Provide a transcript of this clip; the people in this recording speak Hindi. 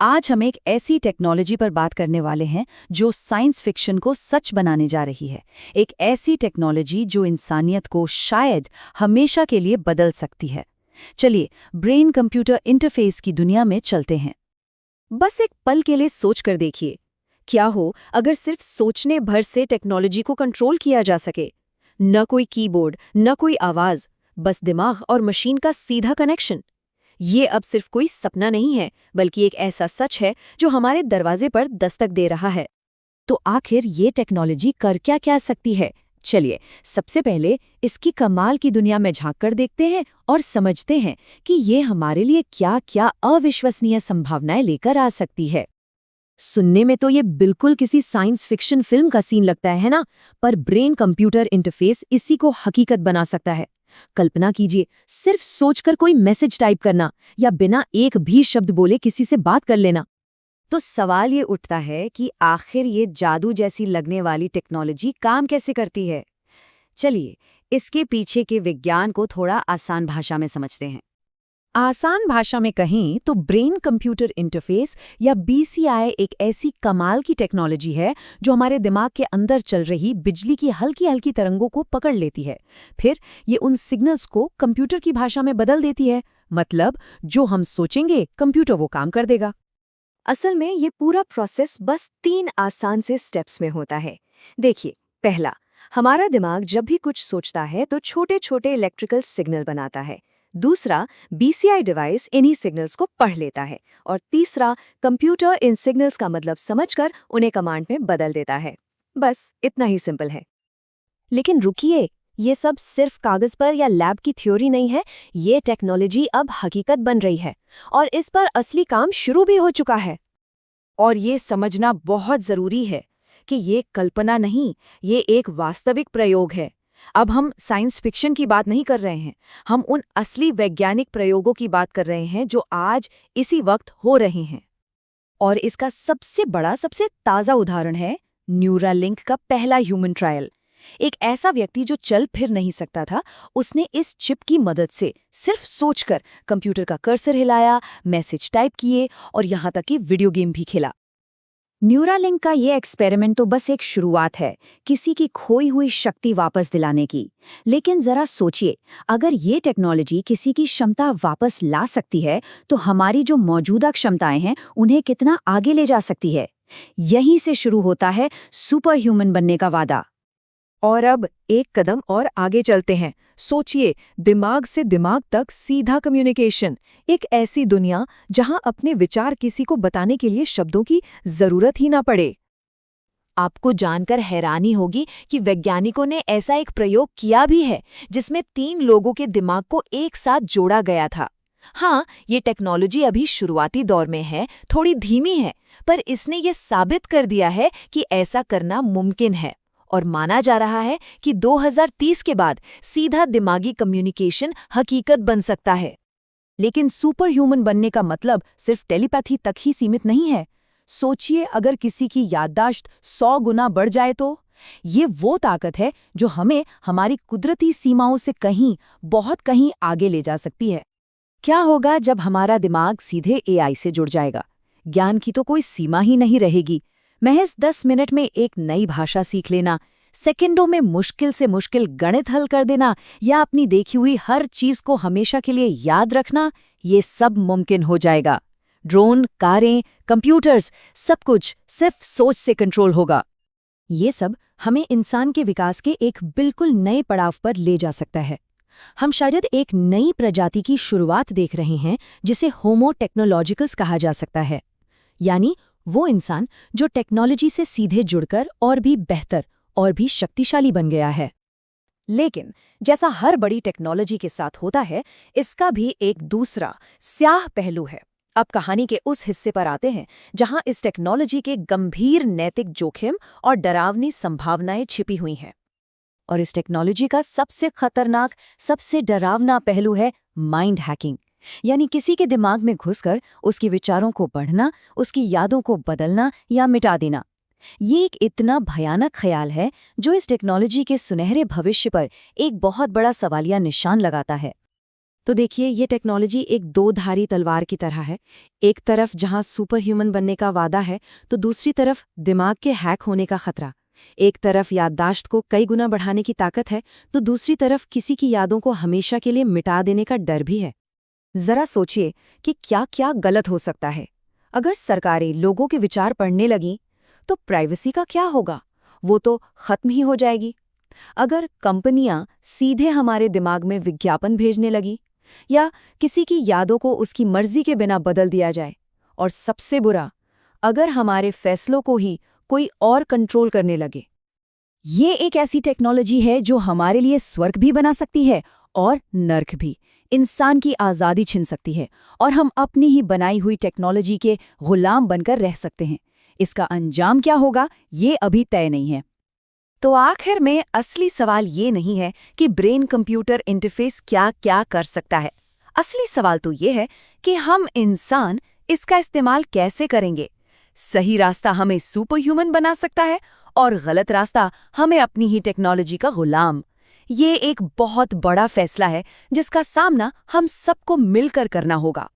आज हम एक ऐसी टेक्नोलॉजी पर बात करने वाले हैं जो साइंस फिक्शन को सच बनाने जा रही है। एक ऐसी टेक्नोलॉजी जो इंसानियत को शायद हमेशा के लिए बदल सकती है। चलिए ब्रेन कंप्यूटर इंटरफेस की दुनिया में चलते हैं। बस एक पल के लिए सोच कर देखिए, क्या हो अगर सिर्फ सोचने भर से टेक्नोलॉजी को कंट्रोल किया जा सके। न कोई कीबोर्ड, न कोई आवाज, बस दिमाग और मशीन का सीधा कनेक्शन। ये अब सिर्फ कोई सपना नहीं है, बल्कि एक ऐसा सच है जो हमारे दरवाजे पर दस्तक दे रहा है। तो आखिर ये टेक्नोलॉजी कर क्या सकती है? चलिए सबसे पहले इसकी कमाल की दुनिया में झांक कर देखते हैं और समझते हैं कि ये हमारे लिए क्या क्या अविश्वसनीय संभावनाएं लेकर आ सकती है। सुनने में तो ये बिल्कुल किसी साइंस फिक्शन फिल्म का सीन लगता है ना? पर ब्रेन कंप्यूटर इंटरफेस इसी को हकीकत बना सकता है। कल्पना कीजिए, सिर्फ सोचकर कोई मैसेज टाइप करना या बिना एक भी शब्द बोले किसी से बात कर लेना। तो सवाल ये उठता है कि आखिर ये जादू जैसी लगने वाली टेक्नोलॉजी काम कैसे करती है। चलिए इसके पीछे के विज्ञान को थोड़ा आसान भाषा में समझते हैं। आसान भाषा में कहें तो ब्रेन कंप्यूटर इंटरफेस या बीसीआई एक ऐसी कमाल की टेक्नोलॉजी है जो हमारे दिमाग के अंदर चल रही बिजली की हल्की हल्की तरंगों को पकड़ लेती है। फिर ये उन सिग्नल्स को कंप्यूटर की भाषा में बदल देती है। मतलब जो हम सोचेंगे कंप्यूटर वो काम कर देगा। असल में ये पूरा प्रोसेस बस 3 आसान से स्टेप्स में होता है। देखिए, पहला, हमारा दिमाग जब भी कुछ सोचता है तो छोटे छोटे इलेक्ट्रिकल सिग्नल बनाता है। दूसरा, बीसीआई डिवाइस इन्हीं सिग्नल्स को पढ़ लेता है। और तीसरा, कंप्यूटर इन सिग्नल्स का मतलब समझकर उन्हें कमांड में बदल देता है। बस इतना ही सिंपल है। लेकिन रुकिए, ये सब सिर्फ कागज पर या लैब की थ्योरी नहीं है। ये टेक्नोलॉजी अब हकीकत बन रही है और इस पर असली काम शुरू भी हो चुका है। और ये समझना बहुत जरूरी है कि ये कल्पना नहीं, ये एक वास्तविक प्रयोग है। अब हम साइंस फिक्शन की बात नहीं कर रहे हैं, हम उन असली वैज्ञानिक प्रयोगों की बात कर रहे हैं जो आज इसी वक्त हो रहे हैं। और इसका सबसे बड़ा, सबसे ताज़ा उदाहरण है न्यूरालिंक का पहला ह्यूमन ट्रायल। एक ऐसा व्यक्ति जो चल फिर नहीं सकता था, उसने इस चिप की मदद से सिर्फ सोचकर कंप्यूटर का कर्सर हिलाया, मैसेज टाइप किए और यहाँ तक कि वीडियो गेम भी खेला। न्यूरालिंक का ये एक्सपेरिमेंट तो बस एक शुरुआत है, किसी की खोई हुई शक्ति वापस दिलाने की। लेकिन जरा सोचिए, अगर ये टेक्नोलॉजी किसी की क्षमता वापस ला सकती है तो हमारी जो मौजूदा क्षमताएं हैं उन्हें कितना आगे ले जा सकती है। यहीं से शुरू होता है सुपर ह्यूमन बनने का वादा। और अब एक कदम और आगे चलते हैं। सोचिए, दिमाग से दिमाग तक सीधा कम्युनिकेशन। एक ऐसी दुनिया जहां अपने विचार किसी को बताने के लिए शब्दों की जरूरत ही ना पड़े। आपको जानकर हैरानी होगी कि वैज्ञानिकों ने ऐसा एक प्रयोग किया भी है जिसमें 3 लोगों के दिमाग को एक साथ जोड़ा गया था। हाँ, ये टेक्नोलॉजी अभी शुरुआती दौर में है, थोड़ी धीमी है, पर इसने ये साबित कर दिया है कि ऐसा करना मुमकिन है। और माना जा रहा है कि 2030 के बाद सीधा दिमागी कम्युनिकेशन हकीकत बन सकता है। लेकिन सुपर ह्यूमन बनने का मतलब सिर्फ टेलीपैथी तक ही सीमित नहीं है। सोचिए, अगर किसी की याददाश्त 100 गुना बढ़ जाए तो? ये वो ताकत है जो हमें हमारी कुदरती सीमाओं से कहीं, बहुत कहीं आगे ले जा सकती है। क्या होगा जब हमारा दिमाग सीधे एआई से जुड़ जाएगा? ज्ञान की तो कोई सीमा ही नहीं रहेगी। महज 10 मिनट में एक नई भाषा सीख लेना, सेकंडों में मुश्किल से मुश्किल गणित हल कर देना या अपनी देखी हुई हर चीज को हमेशा के लिए याद रखना, ये सब मुमकिन हो जाएगा। ड्रोन, कारें, कंप्यूटर्स, सब कुछ सिर्फ सोच से कंट्रोल होगा। ये सब हमें इंसान के विकास के एक बिल्कुल नए पड़ाव पर ले जा सकता है। हम शायद एक नई प्रजाति की शुरुआत देख रहे हैं जिसे होमो टेक्नोलॉजिकल्स कहा जा सकता है। यानी वो इंसान जो टेक्नोलॉजी से सीधे जुड़कर और भी बेहतर और भी शक्तिशाली बन गया है। लेकिन जैसा हर बड़ी टेक्नोलॉजी के साथ होता है, इसका भी एक दूसरा स्याह पहलू है। अब कहानी के उस हिस्से पर आते हैं जहां इस टेक्नोलॉजी के गंभीर नैतिक जोखिम और डरावनी संभावनाएं छिपी हुई हैं। और इस टेक्नोलॉजी का सबसे खतरनाक, सबसे डरावना पहलू है माइंड हैकिंग। यानी किसी के दिमाग में घुसकर उसके विचारों को पढ़ना, उसकी यादों को बदलना या मिटा देना। ये एक इतना भयानक ख्याल है जो इस टेक्नोलॉजी के सुनहरे भविष्य पर एक बहुत बड़ा सवालिया निशान लगाता है। तो देखिए, ये टेक्नोलॉजी एक दो-धारी तलवार की तरह है। एक तरफ जहां सुपर ह्यूमन बनने का वादा है, तो दूसरी तरफ दिमाग के हैक होने का खतरा। एक तरफ याददाश्त को कई गुना बढ़ाने की ताकत है, तो दूसरी तरफ किसी की यादों को हमेशा के लिए मिटा देने का डर भी है। जरा सोचिए कि क्या क्या गलत हो सकता है। अगर सरकारें लोगों के विचार पढ़ने लगीं, तो प्राइवेसी का क्या होगा? वो तो खत्म ही हो जाएगी। अगर कंपनियां सीधे हमारे दिमाग में विज्ञापन भेजने लगी, या किसी की यादों को उसकी मर्जी के बिना बदल दिया जाए, और सबसे बुरा, अगर हमारे फैसलों को ही कोई और कंट्रोल करने लगे। ये एक ऐसी टेक्नोलॉजी है जो हमारे लिए स्वर्ग भी बना सकती है और नर्क भी। इंसान की आज़ादी छीन सकती है और हम अपनी ही बनाई हुई टेक्नोलॉजी के गुलाम बनकर रह सकते हैं। इसका अंजाम क्या होगा, ये अभी तय नहीं है। तो आखिर में असली सवाल ये नहीं है कि ब्रेन कंप्यूटर इंटरफेस क्या क्या कर सकता है। असली सवाल तो ये है कि हम इंसान इसका इस्तेमाल कैसे करेंगे। सही रास्ता हमें सुपर ह्यूमन बना सकता है और गलत रास्ता हमें अपनी ही टेक्नोलॉजी का गुलाम। ये एक बहुत बड़ा फैसला है जिसका सामना हम सबको मिलकर करना होगा।